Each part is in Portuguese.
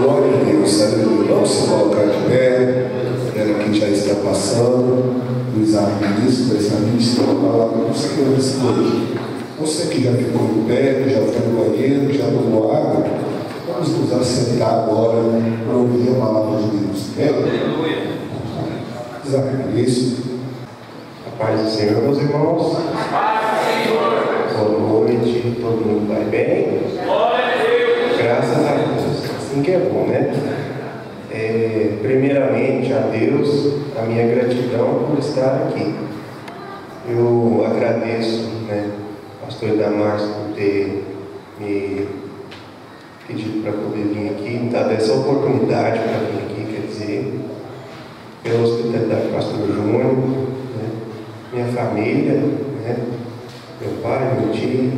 Glória a Deus, aleluia. Vamos se colocar de pé, vendo quem já está passando, o exame ministro, essa ministra, a palavra do Senhor nesse noite. Você que já ficou em pé, que já foi no banheiro, que já tomou água, vamos nos assentar agora para ouvir a palavra de Deus. Aleluia. Exame ministro. A paz do Senhor, meus irmãos. Boa noite, todo mundo vai bem? Graças a Deus, assim que é bom, né? Primeiramente a Deus, a minha gratidão por estar aqui. Eu agradeço, né, pastor Damares, por ter me pedido para poder vir aqui, dado essa oportunidade para vir aqui, quer dizer, pela hospitalidade do pastor Júnior, né, minha família, né, meu pai, meu tio,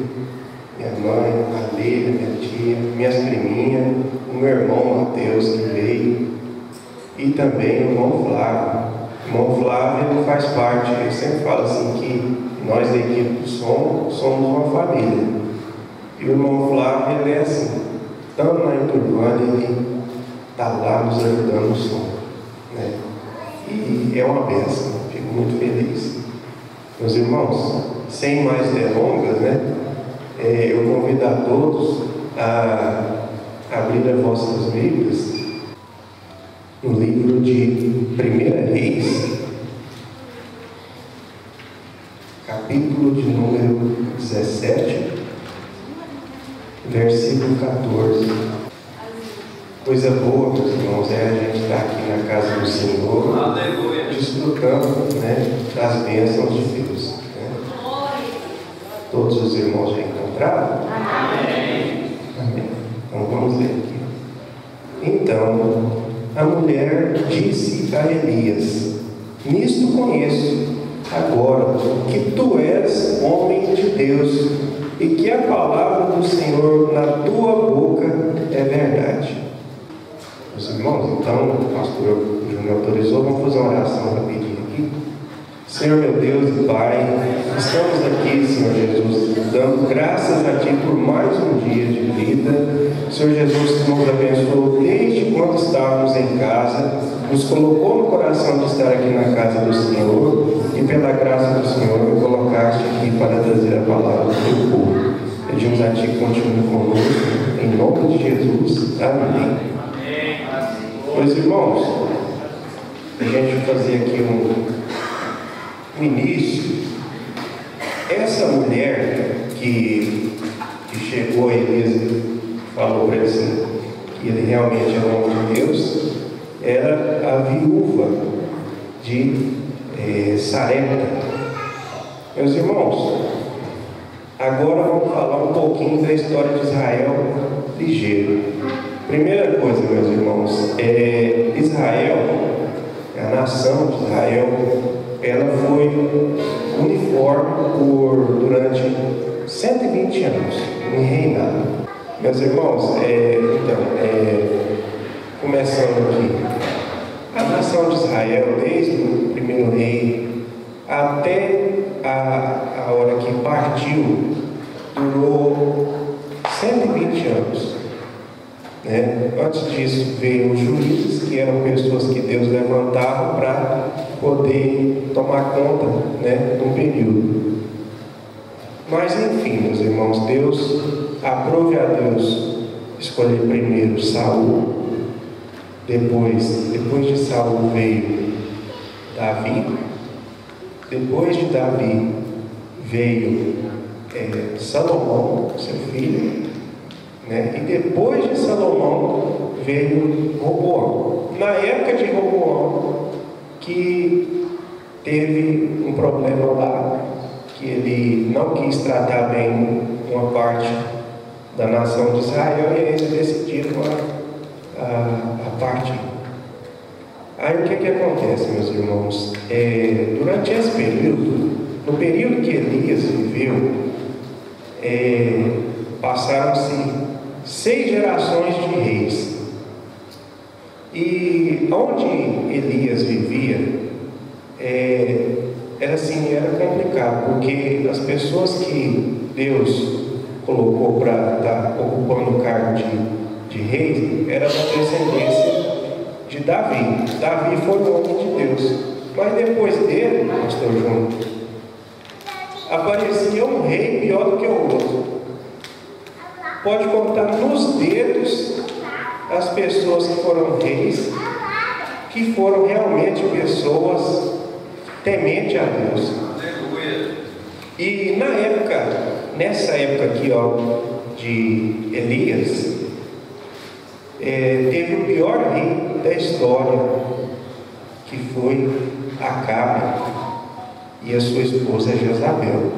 minha mãe, a Leila, minha tia, minhas priminhas, o meu irmão Mateus que veio, e também o irmão Flávio. O irmão Flávio, ele faz parte, ele sempre fala assim que nós da equipe do som somos uma família. E o irmão Flávio, ele é assim, tanto na Iturbana, ele está lá nos ajudando no som, né? E é uma bênção, fico muito feliz. Meus irmãos, sem mais delongas, né? Eu convido a todos a abrir as vossas Bíblias no livro de 1 Reis, capítulo de número 17, versículo 14. Coisa boa, meus irmãos, é a gente estar aqui na casa do Senhor, desfrutando, né, das bênçãos de Deus. Todos os irmãos já encontraram? Amém. Amém. Então vamos ler aqui. Então, a mulher disse a Elias: nisto conheço agora que tu és homem de Deus e que a palavra do Senhor na tua boca é verdade. Meus irmãos, então, o pastor Júnior autorizou, vamos fazer uma oração rapidinho aqui. Senhor meu Deus e Pai, estamos aqui, Senhor Jesus, dando graças a Ti por mais um dia de vida. Senhor Jesus, que nos abençoou desde quando estávamos em casa, nos colocou no coração de estar aqui na casa do Senhor e pela graça do Senhor me colocaste aqui para trazer a palavra do Teu povo. Pedimos a Ti que continue conosco, em nome de Jesus. Amém. Meus irmãos, a gente vai fazer aqui um início. Essa mulher que chegou a Elias e falou para ele assim, que ele realmente é o homem de Deus, era a viúva de Sarepta. Meus irmãos, agora vamos falar um pouquinho da história de Israel ligeiro. Primeira coisa, meus irmãos, Israel, a nação de Israel, ela foi uniforme durante 120 anos em reinado. Meus irmãos, começando aqui, a nação de Israel, desde o primeiro rei até a hora que partiu, durou 120 anos. Antes disso veio os juízes, que eram pessoas que Deus levantava para poder tomar conta, de um período. Mas enfim, meus irmãos, Deus aprove a Deus escolher primeiro Saul, depois de Saul veio Davi, depois de Davi veio Salomão, seu filho, e depois de Salomão veio Roboão. Na época de Roboão, que teve um problema lá, que ele não quis tratar bem uma parte da nação de Israel, e eles decidiram a partir. Aí o que acontece, meus irmãos? Durante esse período, no período que Elias viveu, passaram-se 6 gerações de reis. E onde Elias vivia, era complicado, porque as pessoas que Deus colocou para estar ocupando o cargo de de reis era da descendência de Davi. Davi foi o homem de Deus. Mas depois dele, pastor João, aparecia um rei pior do que o outro. Pode contar nos dedos as pessoas que foram reis, que foram realmente pessoas tementes a Deus. E na época, nessa época aqui, de Elias, teve o pior rei da história, que foi Acabe e a sua esposa Jezabel.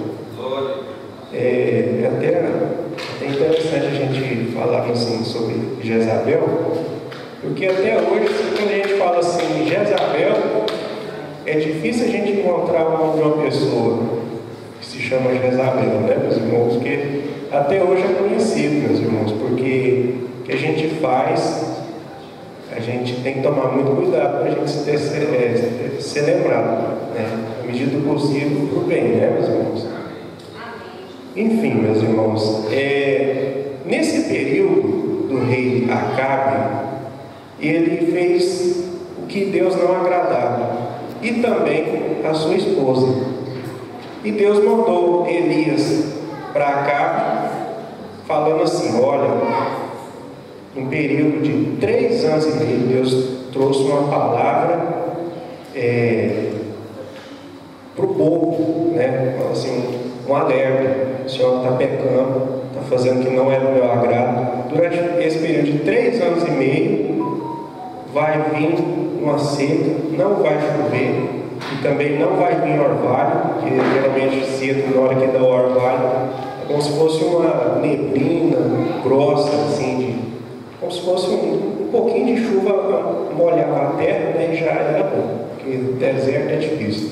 É até interessante a gente falar assim sobre Jezabel, porque até hoje, quando a gente fala assim, Jezabel, é difícil a gente encontrar o nome de uma pessoa que se chama Jezabel, né, meus irmãos? Porque até hoje é conhecido, meus irmãos, porque o que a gente faz, a gente tem que tomar muito cuidado para a gente ser lembrado, né? À medida do possível, para o bem, né, meus irmãos? Enfim, meus irmãos, nesse período do rei Acabe, ele fez o que Deus não agradava, e também a sua esposa. E Deus mandou Elias para Acabe, falando assim: olha, num período de 3 anos e meio, Deus trouxe uma palavra para o povo, né? Assim, um alerta: o Senhor está pecando, está fazendo o que não é do meu agrado. Durante esse período de 3 anos e meio, vai vir uma seca, não vai chover, e também não vai vir orvalho, que geralmente cedo, na hora que dá o orvalho, é como se fosse uma neblina grossa, assim, como se fosse um pouquinho de chuva molhava a terra, né, e já era bom, porque o deserto é difícil.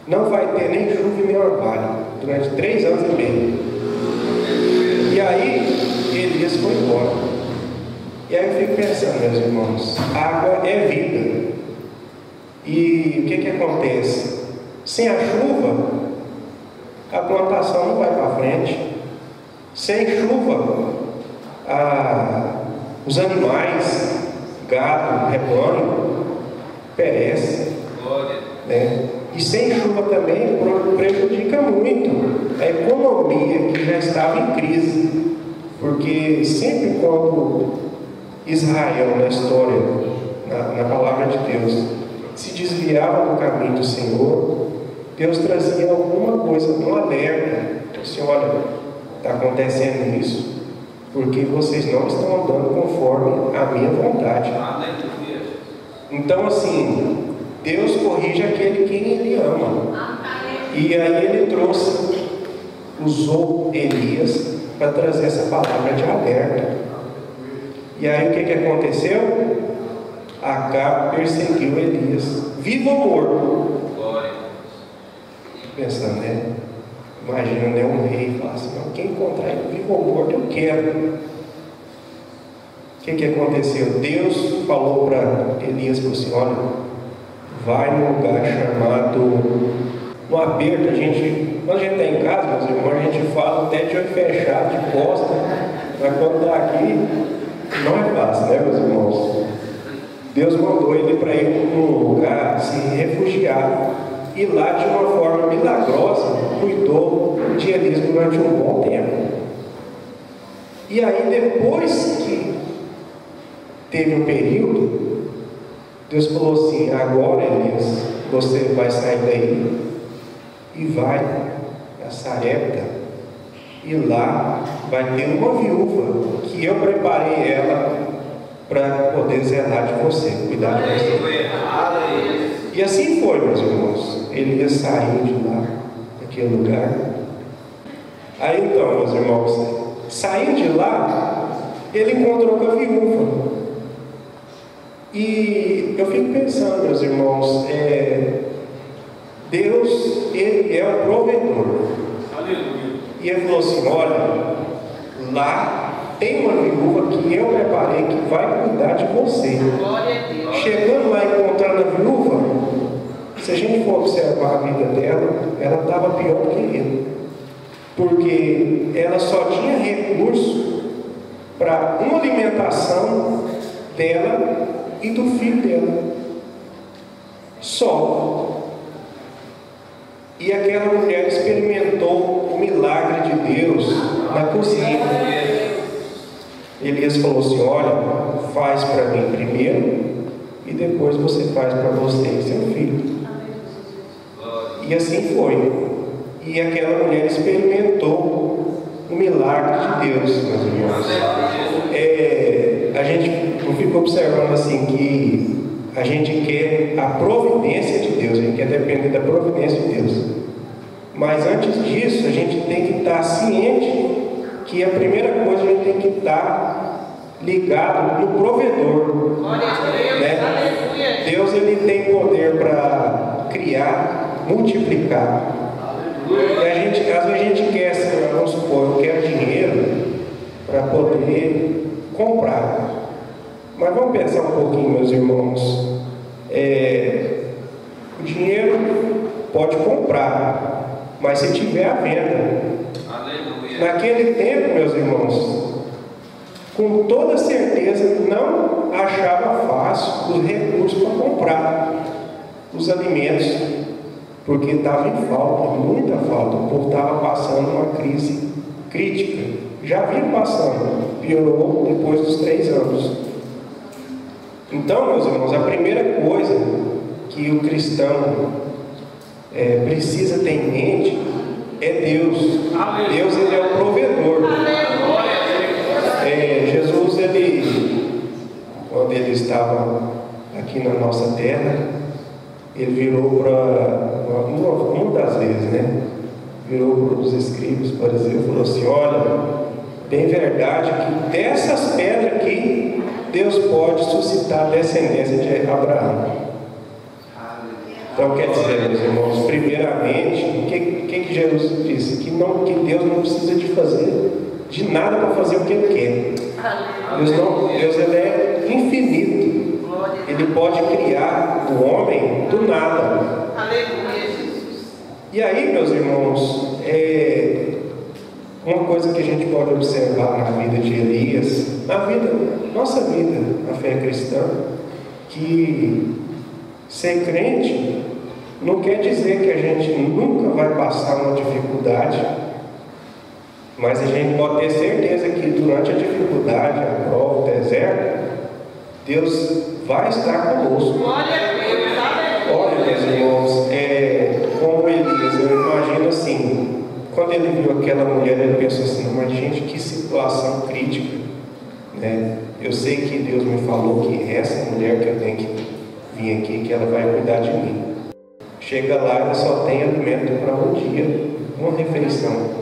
Não vai ter nem chuva e nem orvalho durante 3 anos e meio. E aí Elias foi embora. E aí eu fico pensando, meus irmãos, água é vida. E o que acontece? Sem a chuva, a plantação não vai para frente. Sem chuva, os animais, gado, rebanho, perece, né? E sem chuva também prejudica muito a economia, que já estava em crise. Porque sempre quando Israel, na história, na palavra de Deus, se desviava do caminho do Senhor, Deus trazia alguma coisa, um alerta. Assim: olha, está acontecendo isso porque vocês não estão andando conforme a minha vontade. Então, assim, Deus corrige aquele quem Ele ama. E aí Ele usou Elias para trazer essa palavra de alerta. E aí o que aconteceu? Acabe perseguiu Elias, vivo ou morto. Pensando, né? Imagina, né, um rei fala assim: não, quem encontrar ele vivo ou morto, eu quero. O que aconteceu? Deus falou para Elias assim: olha, vai num lugar chamado, no aperto, quando a gente está em casa, meus irmãos, a gente fala até de olho fechado, de costa, mas quando está aqui, não é fácil, né, meus irmãos? Deus mandou ele para ir num lugar, se refugiar, e lá, de uma forma milagrosa, cuidou de Elias durante um bom tempo. E aí, depois que teve um período, Deus falou assim: agora, Elias, você vai sair daí e vai a Sarepta, e lá vai ter uma viúva que eu preparei ela para poder zelar de você, cuidar de você. E assim foi, meus irmãos. Elias saiu de lá, daquele lugar. Aí então, meus irmãos, saindo de lá, ele encontrou com a viúva. E eu fico pensando, meus irmãos, Deus, Ele é o provedor. E Ele falou assim: olha, lá tem uma viúva que eu preparei que vai cuidar de você. Chegando lá, encontrando a viúva, se a gente for observar a vida dela, ela estava pior do que ele, porque ela só tinha recurso para uma alimentação dela e do filho dela. Só. E aquela mulher experimentou o milagre de Deus na cozinha. Elias falou assim: olha, faz para mim primeiro e depois você faz para você e seu filho. E assim foi. E aquela mulher experimentou o milagre de Deus, meus irmãos. A gente não fica observando assim que a gente quer a providência de Deus, a gente quer depender da providência de Deus. Mas antes disso, a gente tem que estar ciente que a primeira coisa a gente tem que estar ligado no provedor. Né? Deus, ele tem poder para criar, multiplicar. E às vezes a gente quer, vamos supor, eu quero dinheiro para poder comprar. Mas vamos pensar um pouquinho, meus irmãos. O dinheiro pode comprar, mas se tiver à venda. Naquele tempo, meus irmãos, com toda certeza não achava fácil os recursos para comprar os alimentos, porque estava em falta, muita falta. O povo estava passando uma crise crítica. Já vinha passando, piorou depois dos 3 anos. Então, meus irmãos, a primeira coisa que o cristão precisa ter em mente é Deus. Deus, ele é o provedor. Jesus, quando ele estava aqui na nossa terra, ele virou para uma das vezes, né? Virou para os escribas, por exemplo, e falou assim: olha, bem verdade que dessas pedras aqui Deus pode suscitar a descendência de Abraão. Então quer dizer, meus irmãos, primeiramente, o que Jesus disse? Que Deus não precisa de fazer de nada para fazer o que Ele quer. Deus ele é infinito. Ele pode criar o homem do nada. E aí, meus irmãos, uma coisa que a gente pode observar na vida de Elias, nossa vida, na fé cristã, que ser crente não quer dizer que a gente nunca vai passar uma dificuldade, mas a gente pode ter certeza que durante a dificuldade, a prova, o deserto, Deus vai estar conosco. Olha, meus irmãos, como Elias, eu imagino assim, quando ele viu aquela mulher, ele pensou assim: mas gente, que situação crítica, né? Eu sei que Deus me falou que essa mulher que eu tenho que vir aqui, que ela vai cuidar de mim. Chega lá, ela só tem alimento para um dia, uma refeição.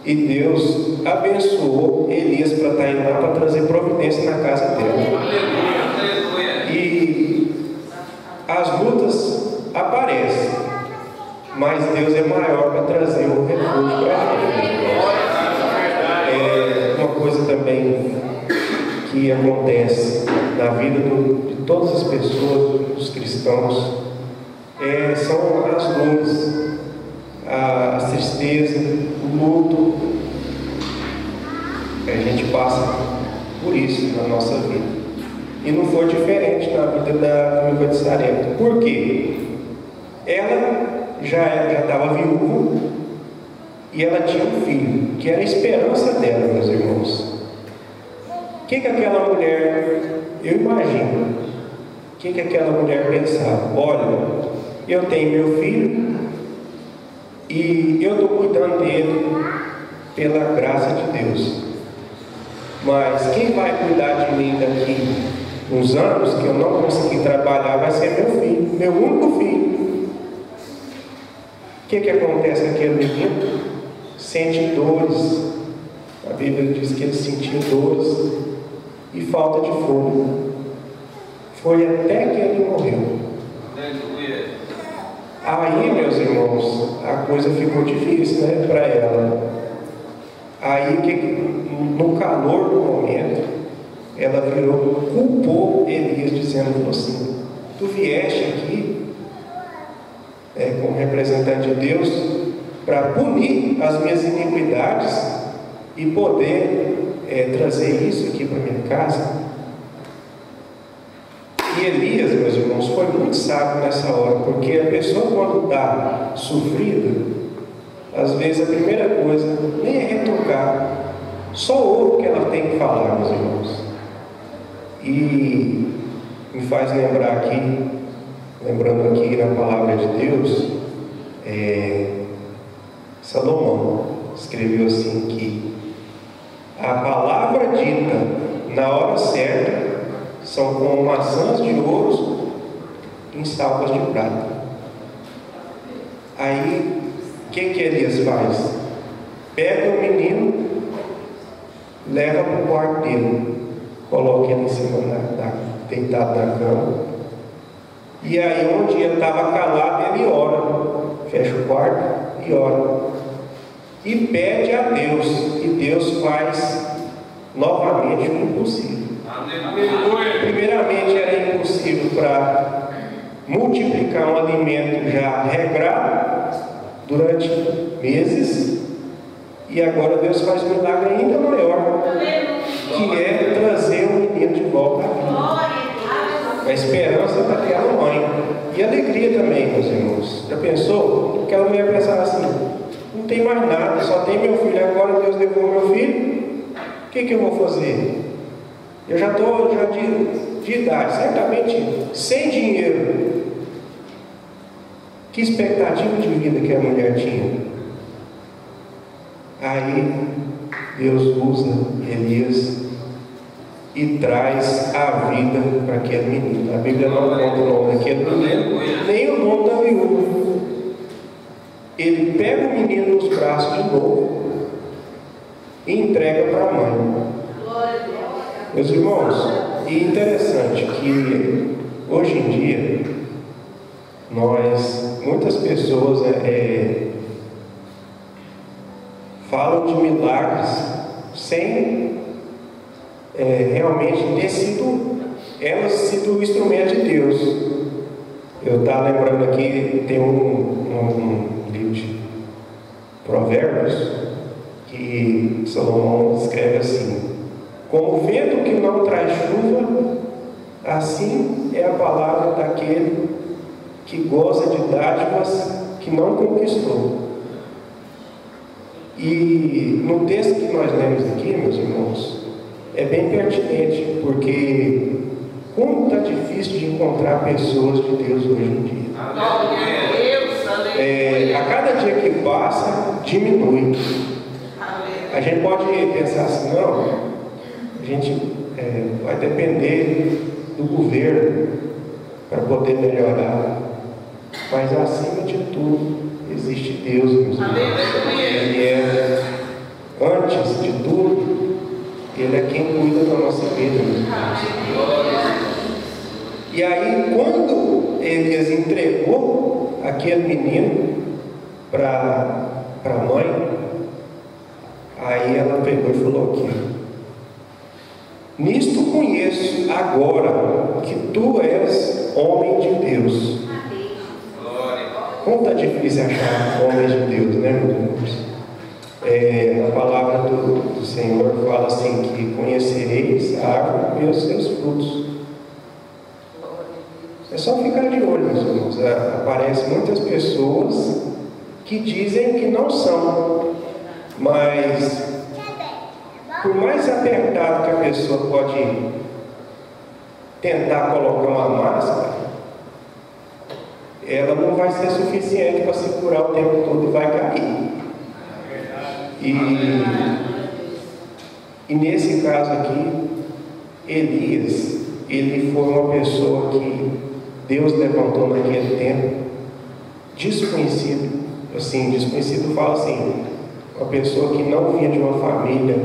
E Deus abençoou Elias para estar indo lá para trazer providência na casa dela. E as lutas aparecem, mas Deus é maior para trazer o refúgio para a gente. Uma coisa também que acontece na vida de todas as pessoas, dos cristãos, são as dores, a tristeza, o luto. A gente passa por isso na nossa vida. E não foi diferente na vida da viúva de Sarepta. Por quê? Ela já estava viúva e ela tinha um filho, que era a esperança dela, meus irmãos. O que aquela mulher, eu imagino, o que aquela mulher pensava? Olha, eu tenho meu filho e eu estou cuidando dele pela graça de Deus, mas quem vai cuidar de mim daqui uns anos que eu não consegui trabalhar vai ser meu filho, meu único filho. O que acontece com aquele menino? Sente dores. A Bíblia diz que ele sentiu dores e falta de fôlego. Foi até que ele morreu. Aí, meus irmãos, a coisa ficou difícil, né, para ela. Aí, no calor do momento, ela culpou Elias, dizendo assim: tu vieste aqui como representante de Deus para punir as minhas iniquidades e poder trazer isso aqui para minha casa. E Elias, meus irmãos, foi muito sábio nessa hora, porque a pessoa, quando está sofrida, às vezes a primeira coisa nem é retrucar, só ouve o que ela tem que falar, meus irmãos. E me faz lembrar aqui, lembrando aqui na palavra de Deus, Salomão escreveu assim que a palavra dita na hora certa são como maçãs de ouro em salvas de prata. Aí, o que Elias faz? Pega o menino, leva para o quarto dele, coloca ele em cima, deitado na cama, e aí onde ele estava calado, ele ora, fecha o quarto e ora, e pede a Deus, e Deus faz novamente o impossível. Primeiramente era impossível para multiplicar um alimento já regrado durante meses, e agora Deus faz um milagre ainda maior, que é trazer o menino de volta à vida. A esperança para aquela mãe, e alegria também, meus irmãos. Já pensou? Aquela mulher pensava assim: não tem mais nada, só tem meu filho, agora Deus levou meu filho, o que eu vou fazer? Eu já estou de idade, certamente sem dinheiro. Que expectativa de vida que a mulher tinha? Aí Deus usa Elias e traz a vida para aquele menino. A Bíblia não conta o nome daquele menino, nem o nome da viúva. Ele pega o menino nos braços de novo e entrega para a mãe. Meus irmãos, e interessante que hoje em dia muitas pessoas falam de milagres sem realmente ter sido o instrumento de Deus. Eu estava lembrando aqui, tem um livro de Provérbios que Salomão escreve assim: como o vento que não traz chuva, assim é a palavra daquele que goza de dádivas que não conquistou. E no texto que nós lemos aqui, meus irmãos, é bem pertinente, porque como está difícil de encontrar pessoas de Deus hoje em dia. A cada dia que passa, diminui. A gente pode pensar assim: não, a gente vai depender do governo para poder melhorar, mas acima de tudo existe Deus, meus irmãos. Ele é, antes de tudo, Ele é quem cuida da nossa vida, meus irmãos. E aí, quando Elias entregou aquele menino para a mãe, aí ela pegou e falou aqui: nisto conheço agora que tu és homem de Deus. Como está difícil achar homens de Deus, né, meus irmãos? A palavra do Senhor fala assim: que conhecereis a árvore pelos seus frutos. É só ficar de olho, meus irmãos. Aparecem muitas pessoas que dizem que não são, mas por mais apertado que a pessoa pode tentar colocar uma máscara, ela não vai ser suficiente para segurar o tempo todo e vai cair. E nesse caso aqui, Elias, ele foi uma pessoa que Deus levantou naquele tempo, desconhecido. Assim, desconhecido fala assim, uma pessoa que não vinha de uma família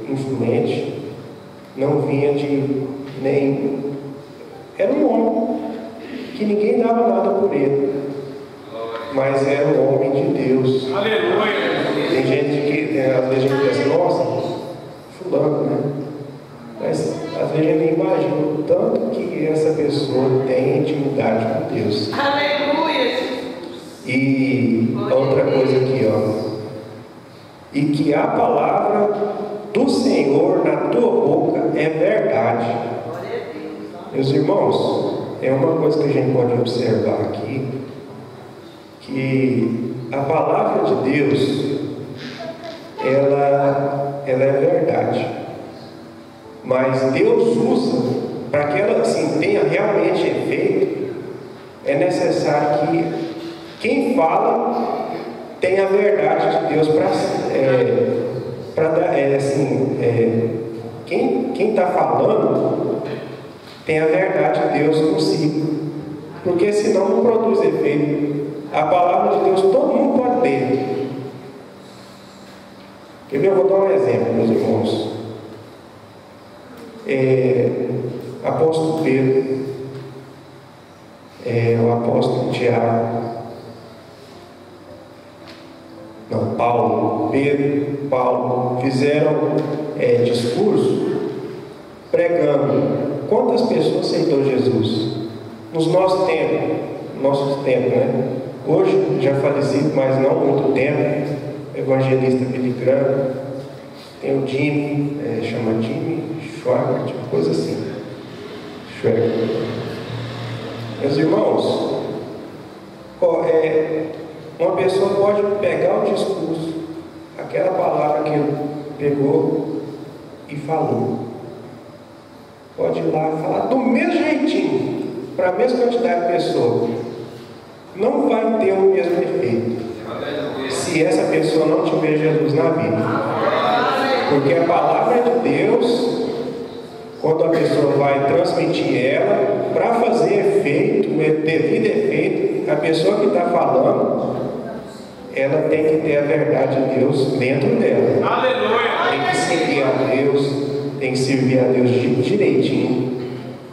influente, não vinha de nem... Era um homem que ninguém dava nada por ele, mas era um homem de Deus. Aleluia! Tem gente que às vezes a gente pensa: nossa, fulano, né? Mas às vezes a gente imagina o tanto que essa pessoa tem intimidade com Deus. Aleluia! E outra coisa aqui, ó. E que a palavra do Senhor na tua boca é verdade. Meus irmãos, é uma coisa que a gente pode observar aqui, que a palavra de Deus, ela é verdade. Mas Deus usa, para que ela assim, tenha realmente efeito, é necessário que quem fala tenha a verdade de Deus para dar, quem está falando tem a verdade de Deus consigo, porque senão não produz efeito. A palavra de Deus todo mundo pode ter. Quer ver? Eu vou dar um exemplo, meus irmãos. Apóstolo Pedro, o apóstolo Tiago, não, Paulo, Pedro, Paulo fizeram discurso pregando. Quantas pessoas aceitou Jesus? Nos nossos tempos, né? Hoje, já falecido, mas não há muito tempo, evangelista Billy Graham, tem o Jimmy, chama Jimmy Schwager, tipo coisa assim. Schwager. Meus irmãos, uma pessoa pode pegar o discurso, aquela palavra que ele pegou e falou. Pode ir lá falar do mesmo jeitinho, para a mesma quantidade de pessoas. Não vai ter o mesmo efeito se essa pessoa não tiver Jesus na vida. Porque a palavra de Deus, quando a pessoa vai transmitir ela, para fazer efeito, devido efeito, a pessoa que está falando, ela tem que ter a verdade de Deus dentro dela. Aleluia! Tem que servir a Deus, tem que servir a Deus direitinho.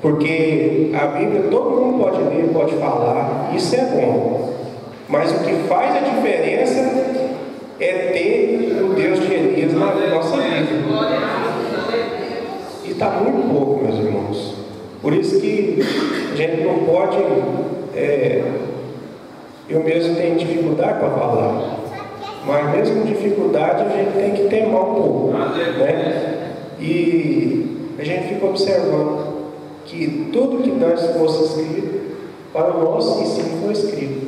Porque a Bíblia todo mundo pode ler, pode falar, isso é bom. Mas o que faz a diferença é ter o Deus de Elias na nossa vida. E está muito pouco, meus irmãos. Por isso que a gente não pode. Eu mesmo tenho dificuldade para falar. Mas mesmo com dificuldade a gente tem que temar um pouco. Né? E a gente fica observando que tudo que antes fosse escrito, para o nosso ensino foi escrito.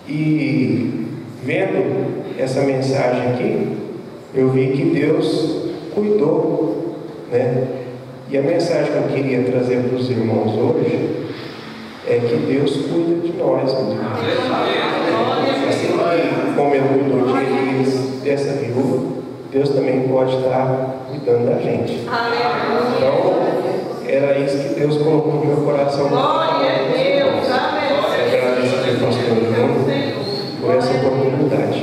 E vendo essa mensagem aqui, eu vi que Deus cuidou, né? E a mensagem que eu queria trazer para os irmãos hoje é que Deus cuida de nós. Assim como Ele cuidou de Elias, dessa viúva, Deus também pode estar cuidando da gente. Então, era isso que Deus colocou no meu coração. Glória a Deus, amém. Agradeço ao pastor João por essa oportunidade.